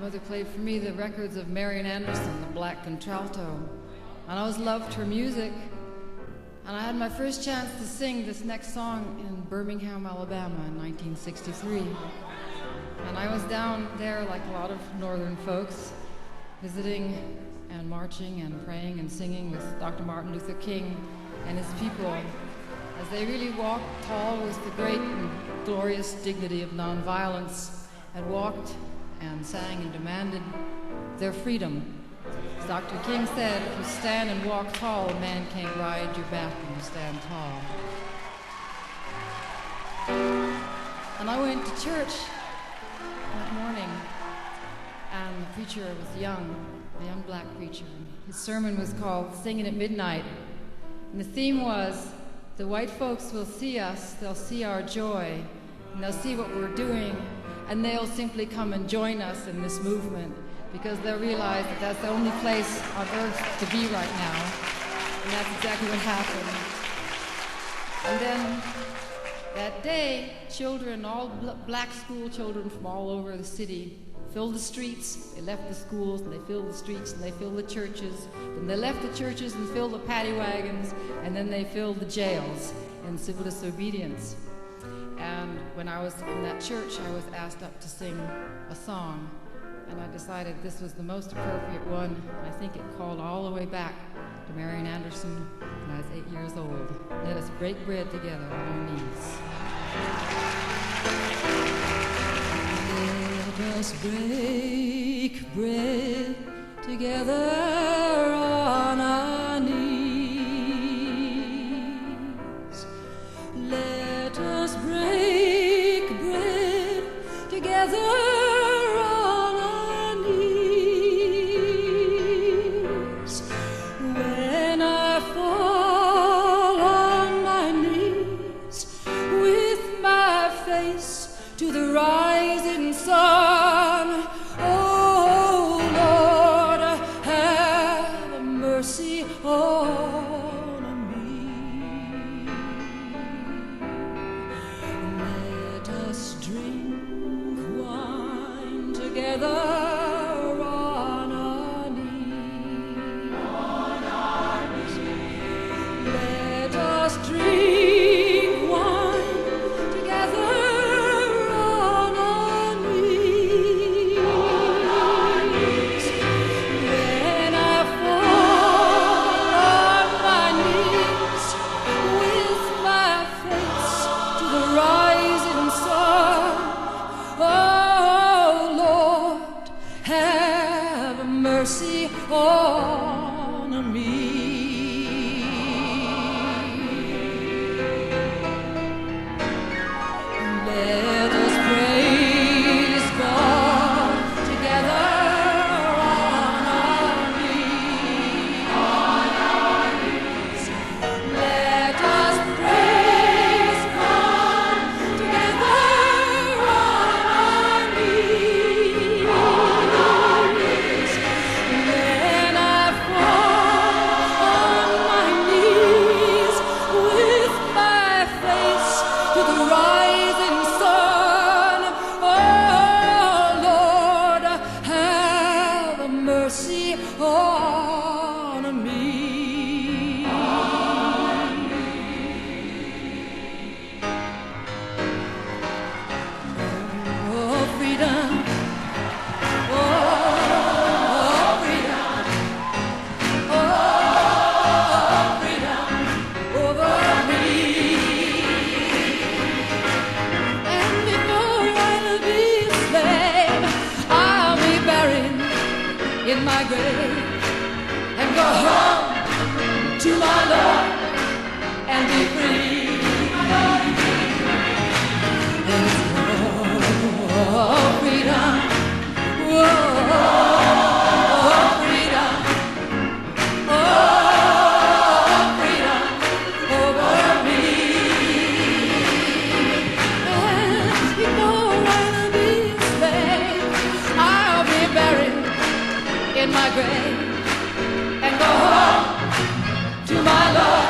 mother played for me the records of Marian Anderson, the black contralto, and I always loved her music. And I had my first chance to sing this next song in Birmingham, Alabama in 1963. And I was down there like a lot of northern folks, visiting and marching and praying and singing with Dr. Martin Luther King and his people as they really walked tall with the great and glorious dignity of nonviolence, and walked and sang and demanded their freedom. As Dr. King said, if you stand and walk tall, a man can't ride your back when you stand tall. And I went to church that morning, and the preacher was young, a young black preacher. His sermon was called Singing at Midnight, and the theme was, the white folks will see us, they'll see our joy, and they'll see what we're doing, and they'll simply come and join us in this movement, because they'll realize that that's the only place on earth to be right now. And that's exactly what happened. And then that day, children, all black school children from all over the city, filled the streets. They left the schools, and they filled the streets, and they filled the churches. Then they left the churches and filled the paddy wagons, and then they filled the jails in civil disobedience. And when I was in that church, I was asked up to sing a song. And I decided this was the most appropriate one. I think it called all the way back to Marian Anderson when I was 8 years old. Let us break bread together on our knees. Let us break bread together on our knees. Let us break bread together. To the rising sun, oh Lord, have mercy on me. Let us drink wine together on our knees. On our knees. Let us drink wine together. Mercy on me. Let us praise God together on our knees. On our knees. Let us praise God together on our knees. On our knees. When I fall on my knees with my face to the rising sun, oh Lord, have mercy on me. Oh, freedom. In my grave and go home to my Lord and be free. There's more freedom, freedom, freedom over me. And you know I'll be a slave, I'll be buried in my grave and go home to my Lord.